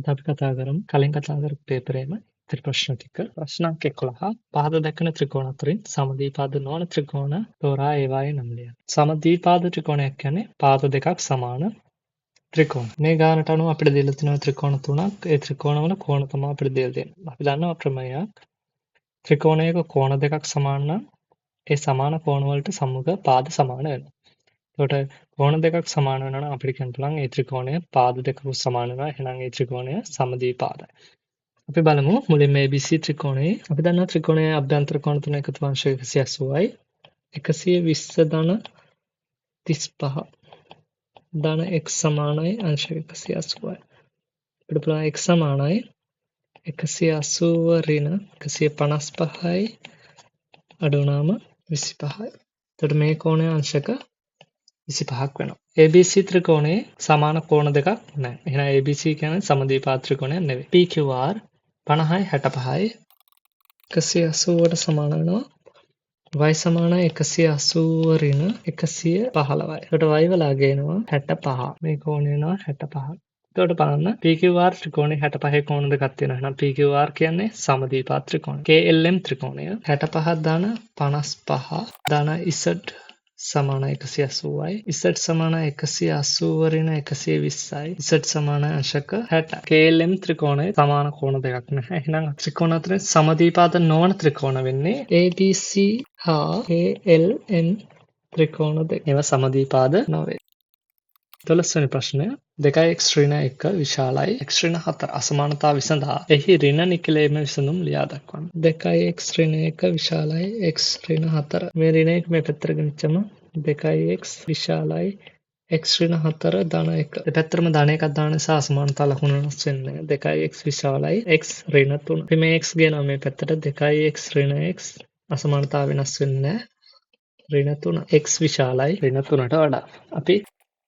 අද අපි කතා කරමු කලින් කතා කරපු පේපරේම ඉතිරි ප්‍රශ්න ටික. ප්‍රශ්න අංක 11. පහත දක්වන ත්‍රිකෝණ අතරින් සමද්විපාද නොවන ත්‍රිකෝණ තෝරා ඒවායේ නම් ලියන්න. සමද්විපාද ත්‍රිකෝණයක් කියන්නේ පාද දෙකක් සමාන ත්‍රිකෝණ. මේ ගානට අනුව අපිට දීලා තියෙනවා ත්‍රිකෝණ තුනක්. ඒ ත්‍රිකෝණවල කෝණ තමයි අපිට දීලා තියෙන්නේ. අපි දන්නවා ප්‍රමේයයක්. ත්‍රිකෝණයක කෝණ දෙකක් සමාන නම් ඒ සමාන කෝණ වලට සම්මුඛ පාද සමාන වෙනවා. එතකොට කෝණ දෙකක් සමාන වෙනවා නම් අපිට කියන්න පුළුවන් ඒ ත්‍රිකෝණය පාද දෙකක සමාන වෙනවා. එහෙනම් ඒ ත්‍රිකෝණය සමද්විපාදයි. අපි බලමු මුලින්ම ABC ත්‍රිකෝණයේ අපි දන්නවා ත්‍රිකෝණයේ අභ්‍යන්තර කෝණ තුන එකතු වංශ 180යි 120 ධන 35 ධන x සමානයි අංශ 180යි. අපිට පුළුවන් x සමානයි 180 ඍණ 155යි අඩු වුණාම 25යි. එතකොට මේ කෝණය අංශක 25ක් වෙනවා. ABC ත්‍රිකෝණයේ සමාන කෝණ දෙකක් නැහැ. එහෙනම් ABC කියන්නේ සමද්විපාද ත්‍රිකෝණයක් නෙවෙයි. PQR 50යි 65යි 180ට සමාන වෙනවා. y සමානයි 180 ඍණ 115යි. එතකොට y වලා ගේනවා 65. මේ කෝණය වෙනවා 65. එතකොට බලන්න PQR ත්‍රිකෝණේ 65 කෝණ දෙකක් තියෙනවා. එහෙනම් PQR කියන්නේ සමද්විපාද ත්‍රිකෝණය. KLM ත්‍රිකෝණය 65 ධන 55 ධන Z සමානයි 180යි. Z සමානයි 180 ඍණ 120යි. Z සමානයි අංශක 60. KLM ත්‍රිකෝණයේ සමාන කෝණ දෙකක් නැහැ. එහෙනම් ත්‍රිකෝණ අතර සමද්විපාද නොවන ත්‍රිකෝණ වෙන්නේ ABC හා KLM ත්‍රිකෝණ දෙක. ඒවා සමද්විපාද නොවේ. 12 වෙනි ප්‍රශ්නය 2x ඍණ 1 විශාලයි x ඍණ 4 අසමානතාව විසඳා එහි ඍණ නිකලයේම විසඳුම් ලියා දක්වන්න. 2x ඍණ 1 විශාලයි x ඍණ 4 මේ ඍණ 1 මේ පැත්තට ගෙනිච්චම 2x විශාලයි x ඍණ 4 ධන 1 දෙපැත්තටම ධන එකක් දාන නිසා අසමානතා ලකුණු වෙනස් වෙන්නේ 2x විශාලයි x ඍණ 3 අපි මේ x ගේනවා මේ පැත්තට 2x ඍණ x අසමානතාව වෙනස් වෙන්නේ ඍණ 3 x විශාලයි ඍණ 3ට වඩා අපි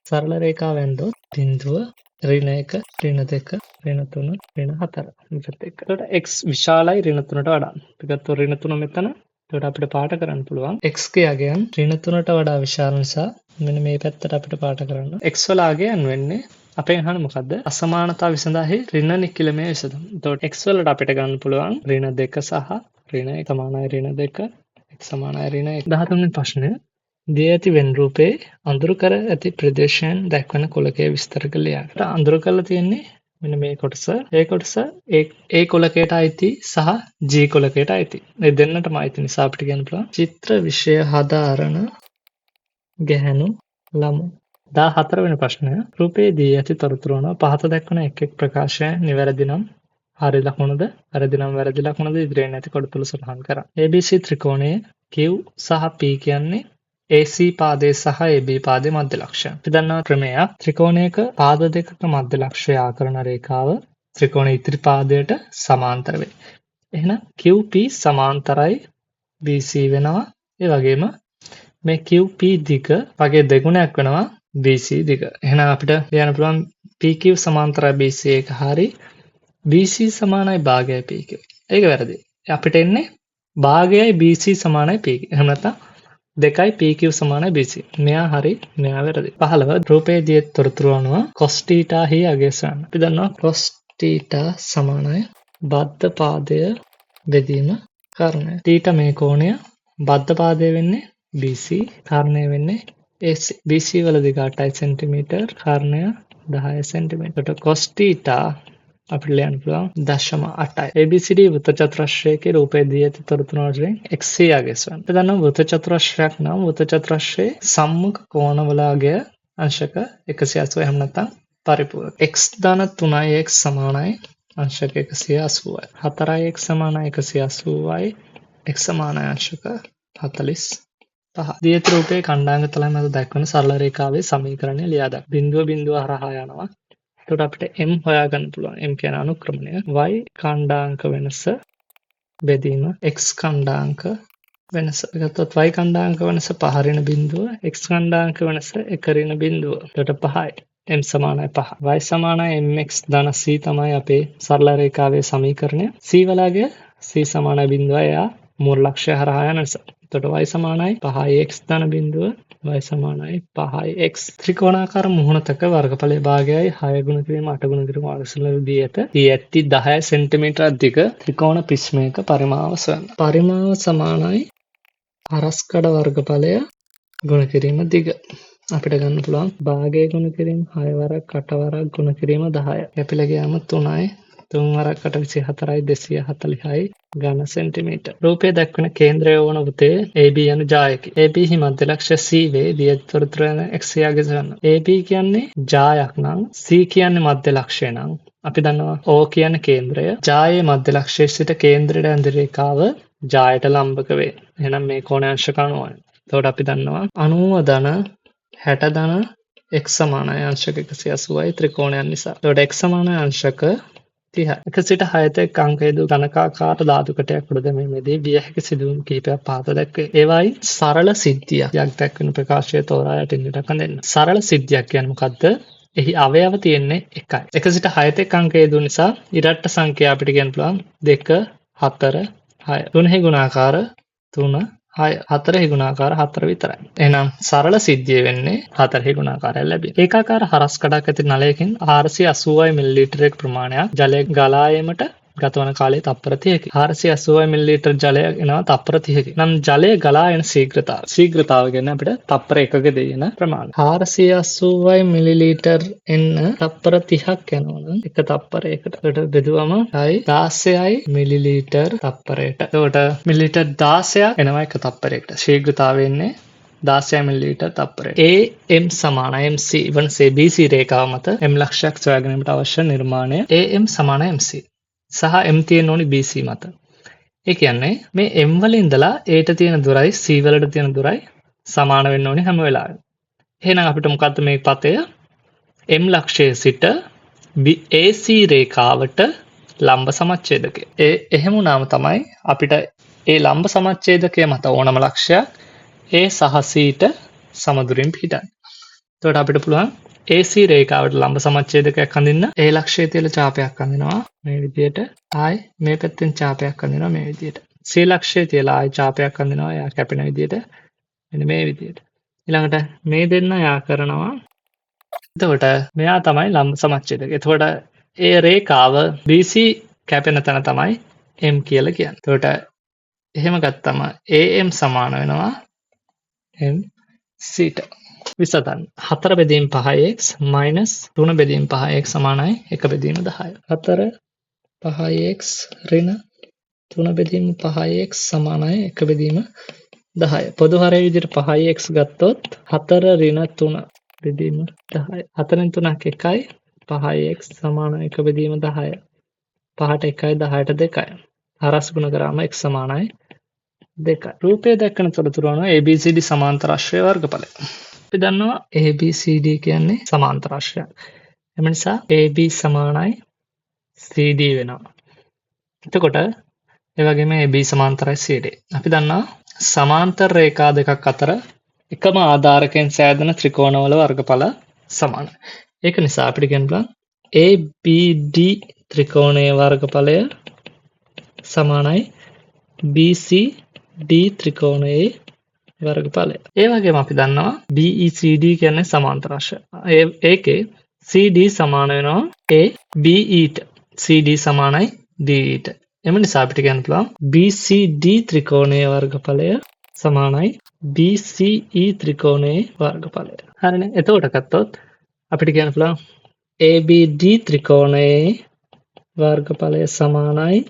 සරල රේඛාව වැන්දොත් බිඳුව ඍණ 1 ඍණ 2 ඍණ 3 ඍණ 4 මේකත් එක්ක. එතකොට x විශාලයි ඍණ 3ට වඩා. අපි ගත්තොත් ඍණ 3 මෙතන. එතකොට අපිට පාට කරන්න පුළුවන් x ගේ අගයන් ඍණ 3ට වඩා විශාල නිසා මෙන්න මේ පැත්තට අපිට පාට කරන්න. x වල අගයන් වෙන්නේ අපෙන් අහන්නේ මොකද්ද? අසමානතාව විසඳාහි ඍණ නිකිලමේ විසඳුම. එතකොට x වලට අපිට ගන්න පුළුවන් ඍණ 2 සහ ඍණ 1 සමානයි ඍණ 2 x සමානයි ඍණ 1. 13 වෙනි ප්‍රශ්නය දී ඇති වෙන් රූපේ අඳුරු කර ඇති ප්‍රදේශයන් දැක්වන කුලකයේ විස්තර කළ ලියන්න. අඳුරු කරලා තියෙන්නේ මෙන්න මේ කොටස. ඒ කොටස A කුලකයට අයිති සහ G කුලකයට අයිති. මේ දෙන්නටම අයිති නිසා අපිට කියන්න පුළුවන් චිත්‍ර විෂය හදාරන ගැහැණු ළමු. 14 වෙනි ප්‍රශ්නය රූපේ දී ඇති තොරතුරු වන පහත දැක්වන එක් ප්‍රකාශය නිවැරදි නම් හරි ලකුණද වැරදි නම් වැරදි ලකුණද ඉදිරියෙන් නැති කොට තුල සටහන් කරන්න. ABC ත්‍රිකෝණයේ Q සහ P කියන්නේ AC පාදයේ සහ AB පාදයේ මධ්‍ය ලක්ෂය. අපි දන්නවා ක්‍රමයක් ත්‍රිකෝණයක පාද දෙකක මධ්‍ය ලක්ෂය ආකරන රේඛාව ත්‍රිකෝණයේ ඉදිරි පාදයට සමාන්තර වේ. එහෙනම් QP සමාන්තරයි BC වෙනවා. ඒ වගේම මේ QP දිග වගේ දෙගුණයක් වෙනවා BC දිග. එහෙනම් අපිට ලියන්න පුළුවන් PQ සමාන්තරයි BC එක හරි BC සමානයි භාගයයි PQ. ඒක වැරදි. අපිට එන්නේ භාගයයි BC සමානයි PQ. එහෙම නැත්නම් 2යි PQ සමානයි BC. මෙයා හරි මෙයා වැරදි. 15 රූපයේ දී තොරතුරු අනුව cos θ හි අගය සොයන්න. අපි දන්නවා cos θ සමානයි බද්ධ පාදය බෙදීම කාරණය. θ මේ කෝණය බද්ධ පාදය වෙන්නේ BC කාරණය වෙන්නේ AC. BC වල දිග 8 cm කාරණය 10 cm. එතකොට cos θ අපිට ලියන්න පුළුවන් 0.8යි. ABCD වෘත්ත චතුරස්‍රයකේ රූපයේ දී ඇති තොරතුරු වලින් XC අගය සොයන්න. අපි දන්නවා වෘත්ත චතුරස්‍රයක් නම් වෘත්ත චතුරස්‍රයේ සම්මුඛ කෝණවල අගය අංශක 180 එහෙම නැත්නම් පරිපූර්ණ. x ධන 3යි x සමානයි අංශක 180යි. 4යි x සමානයි 180යි. x සමානයි අංශක 45. දී ඇති රූපයේ කණ්ඩාංග තල මැද දක්වන සරල රේඛාවේ සමීකරණය ලියා දක්වන්න. බිඳුව බිඳුව හරහා යනවා. එතකොට අපිට m හොයාගන්න පුළුවන්. m කියන අනුක්‍රමණය y කණ්ඩාංක වෙනස බෙදීම x කණ්ඩාංක වෙනස. ගත්තොත් y කණ්ඩාංක වෙනස 5 ඍණ බිඳුව x කණ්ඩාංක වෙනස 1 ඍණ බිඳුව. එතකොට 5යි. m සමානයි 5. y සමානයි mx ධන c තමයි අපේ සරල රේඛාවේ සමීකරණය. c වලගේ c සමානයි බිඳුව එයා මූල ලක්ෂ්‍ය හරහා යන නිසා. එතකොට y සමානයි 5x ධන බිඳුව y සමානයි 5x. ත්‍රිකෝණාකාර මුහුණතක වර්ගඵලයේ භාගයයි 6 ගුණ කිරීම 8 ගුණ කිරීම අවසන් දී ඇත. දී ඇති 10 සෙන්ටිමීටර් දිග ත්‍රිකෝණ ප්‍රිස්මයක පරිමාව සොයන්න. පරිමාව සමානයි හරස්කඩ වර්ගඵලය ගුණ කිරීම දිග. අපිට ගන්න පුළුවන් භාගය ගුණ කිරීම 6 වරක් 8 වරක් ගුණ කිරීම 10. කැපිලා ගියාම 3යි 3 වරක් 8 24යි 240යි ඝන සෙන්ටිමීටර්. රූපයේ දක්වන කේන්ද්‍රය වන වෘත්තයේ AB යන ජායකි. AB හි මධ්‍ය ලක්ෂ්‍ය C වේ දිය තොරතුරු යන x යාගේ ගන්න. AB කියන්නේ ජායක් නම් C කියන්නේ මධ්‍ය ලක්ෂ්‍ය නම් අපි දන්නවා O කියන්නේ කේන්ද්‍රය. ජායේ මධ්‍ය ලක්ෂ්‍යයේ සිට කේන්ද්‍රයට ඇඳ රේඛාව ජායට ලම්බක වේ. එහෙනම් මේ කෝණාංශක 90යි. එතකොට අපි දන්නවා 90 ධන 60 ධන x සමානයි අංශක 180යි ත්‍රිකෝණයන් නිසා. එතකොට x සමානයි අංශක 30යි. 1 සිට 6ට එක් අංකයේද ධනකාකාර ධාතු කටයක් උඩ දැමීමේදී විය හැකි සිදුවීම් කිහිපයක් පහත දැක්වේ. ඒවායි සරල සිද්ධියක් දක්වන ප්‍රකාශය තෝරා යටින් අඳින්න. සරල සිද්ධියක් කියන්නේ මොකද්ද? එහි අවයව තියෙන්නේ 1යි. 1 සිට 6ට එක් අංකයේ දු නිසා ඉරට්ට සංඛ්‍යා අපිට කියන්න පුළුවන් 2 4 6. 3 ගුණාකාර 3 6 4 ගුණාකාර 4 විතරයි. එහෙනම් සරල සිද්ධිය වෙන්නේ 4 ගුණාකාරය ලැබෙන. ඒකාකාර හරස් කඩක් ඇති නලයකින් 480 මිලිලීටරයක ප්‍රමාණයක් ජලය ගලා යාමට ගතවන කාලය තප්පර 30කි. 480 මිලිලීටර් ජලය එනවා තප්පර 30කි. නම් ජලය ගලා යන ශීඝ්‍රතාව කියන්නේ අපිට තප්පර 1ක දෙන ප්‍රමාණය. 480 මිලිලීටර් එන්න තප්පර 30ක් යනවා නම් එක තප්පරයකට. ඒකට බෙදුවම 16යි මිලිලීටර් තප්පරයට. ඒකට මිලිලීටර් 16ක් එනවා එක තප්පරයකට. ශීඝ්‍රතාවය එන්නේ 16 මිලිලීටර් තප්පරයට. AM සමාන MC වන්සේ BC රේඛාව මත M ලක්ෂයක් සොයා ගැනීමට අවශ්‍ය නිර්මාණය AM සමාන MC. සහ M තියෙන ඕනි BC මත. ඒ කියන්නේ මේ M වල ඉඳලා A ට තියෙන දුරයි C වලට තියෙන දුරයි සමාන වෙන්න ඕනි හැම වෙලාවෙම. එහෙනම් අපිට මොකද්ද මේ පතය? M ලක්ෂයේ සිට AC රේඛාවට ලම්බ සමච්ඡේදකය. එහෙම වුණාම තමයි අපිට ඒ ලම්බ සමච්ඡේදකය මත ඕනම ලක්ෂයක් A සහ C ට සමදුරින් පිහිටන්න. එතකොට අපිට පුළුවන් AC රේඛාවට ලම්බ සමච්ඡේදකයක් අඳින්න. A ලක්ෂයේ තියෙන ඡාපයක් අඳිනවා මේ විදිහට. ආයි මේ පැත්තෙන් ඡාපයක් අඳිනවා මේ විදිහට. C ලක්ෂයේ තියලා ආයි ඡාපයක් අඳිනවා එයා කැපෙන විදිහට. මෙන්න මේ විදිහට. ඊළඟට මේ දෙන්න යා කරනවා. එතකොට මෙයා තමයි ලම්බ සමච්ඡේදකය. එතකොට ඒ රේඛාව BC කැපෙන තැන තමයි M කියලා කියන්නේ. එතකොට එහෙම ගත්තම AM සමාන වෙනවා MC ට. විසඳන්න. 4 බෙදීම 5x මයිනස් 3 බෙදීම 5x සමානයි 1 බෙදීම 10. 4 5x ඍණ 3 බෙදීම 5x සමානයි 1 බෙදීම 10. පොදු හරය විදිහට 5x ගත්තොත් 4 ඍණ 3 බෙදීම 10. 4න් 3ක් 1යි 5x සමානයි 1 බෙදීම 10. 5ට 1යි 10ට 2යි. හරස් ගුණ කරාම x සමානයි 2යි. රූපයේ දක්වන තොරතුරු අනුව ABCD සමාන්තර ආශ්‍රය වර්ගඵලය. අපි දන්නවා ABCD කියන්නේ සමාන්තර ආශ්‍රයයක්. එම නිසා AB සමානයි CD වෙනවා. එතකොට ඒ වගේම AB සමාන්තරයි CD. අපි දන්නවා සමාන්තර රේඛා දෙකක් අතර එකම ආධාරකයෙන් සෑදෙන ත්‍රිකෝණවල වර්ගඵල සමානයි. ඒක නිසා අපිට කියන්න පුළුවන් ABD ත්‍රිකෝණයේ වර්ගඵලය සමානයි BCD ත්‍රිකෝණයේ වර්ගඵලය. ඒ වගේම අපි දන්නවා BECD කියන්නේ සමාන්තර ආශ්‍රය. ඒකේ CD සමාන වෙනවා ABE ට. CD සමානයි DE ට. එම නිසා අපිට කියන්න පුළුවන් BCD ත්‍රිකෝණයේ වර්ගඵලය සමානයි BCE ත්‍රිකෝණයේ වර්ගඵලය. හරිනේ. එතකොට ගත්තොත් අපිට කියන්න පුළුවන් ABD ත්‍රිකෝණයේ වර්ගඵලය සමානයි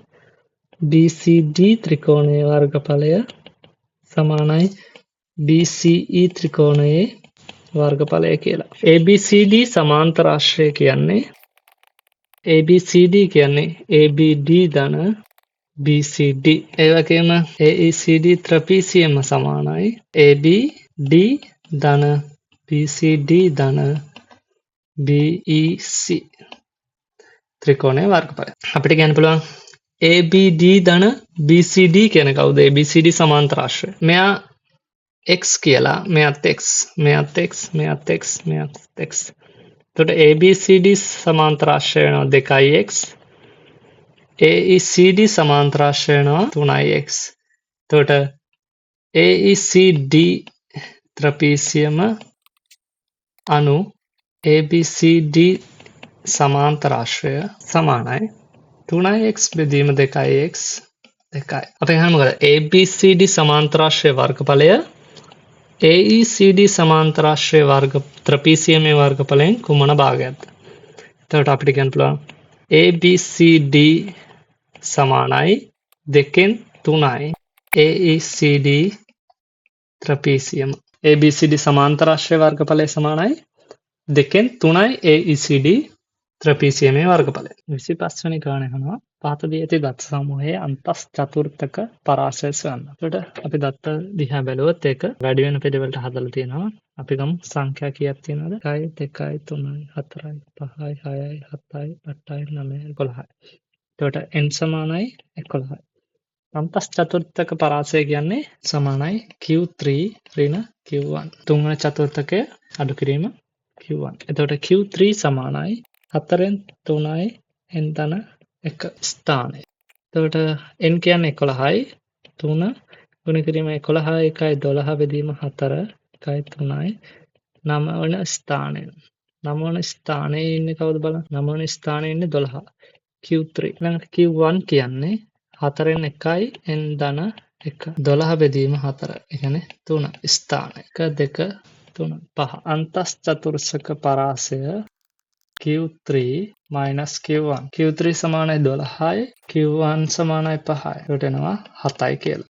BCD ත්‍රිකෝණයේ වර්ගඵලය සමානයි BCE ත්‍රිකෝණයේ වර්ගඵලය කියලා. ABCD සමාන්තර ආශ්‍රය කියන්නේ ABCD කියන්නේ ABD ධන BCD. ඒ වගේම AECD ත්‍රපීසියම සමානයි ABD ධන BCD ධන BEC ත්‍රිකෝණයේ වර්ගඵලය. අපිට කියන්න පුළුවන් ABD ධන BCD කියන කවුද? ABCD සමාන්තර ආශ්‍රය. මෙයා x කියලා, මෙයාත් x, මෙයාත් x, මෙයාත් x, මෙයාත් x. එතකොට ABCD සමාන්තර ආශ්‍රය වෙනවා 2x. AECD සමාන්තර ආශ්‍රය වෙනවා 3x. එතකොට AECD ත්‍රපීසියම අනු ABCD සමාන්තරාශ්‍රය සමානයි 3x බෙදීම 2x 2යි. අපි අහන්නේ මොකද? ABCD සමාන්තරාශ්‍රය වර්ගඵලය AECD සමාන්තරාශ්‍රය වර්ග ත්‍රපීසියමේ වර්ගඵලයෙන් කුමන භාගයක්ද? එතකොට අපිට කියන්න පුළුවන් ABCD සමානයි 2න් 3යි AECD ත්‍රපීසියම. ABCD සමාන්තරාශ්‍රය වර්ගඵලය සමානයි 2න් 3යි AECD ත්‍රපීසියමේ වර්ගඵලය. 25 වෙනි ගාන අහනවා පහත දී ඇති දත්ත සමූහයේ අන්තස් චතුර්ථක පරාසය සොයන්න. එතකොට අපි දත්ත දිහා බැලුවොත් ඒක වැඩි වෙන පිළිවෙලට හදලා තියෙනවා. අපි ගමු සංඛ්‍යා කීයක් තියෙනවද? 1 2 3 4 5 6 7 8 9 11. එතකොට n සමානයි 11යි. අන්තස් චතුර්ථක පරාසය කියන්නේ සමානයි Q3 ඍණ Q1. තුන්වන චතුර්ථකය අඩු කිරීම Q1. එතකොට Q3 සමානයි 4න් 3යි n ධන 1 ස්ථානය. එතකොට n කියන්නේ 11යි 3 ගුණ කිරීම 11 1යි 12 බෙදීම 4 1යි 3යි 9 වන ස්ථානය. 9 වන ස්ථානයේ ඉන්නේ කවුද බලන්න? 9 වන ස්ථානයේ ඉන්නේ 12. Q3. ඊළඟට Q1 කියන්නේ 4න් 1යි n ධන 1 12 බෙදීම 4. ඒ කියන්නේ 3 ස්ථානය. 1 2 3 5. අන්තස් චතුර්ථක පරාසය Q3 minus Q1. Q3 සමානයි 12යි Q1 සමානයි 5යි. ඒකට එනවා 7යි කියලා.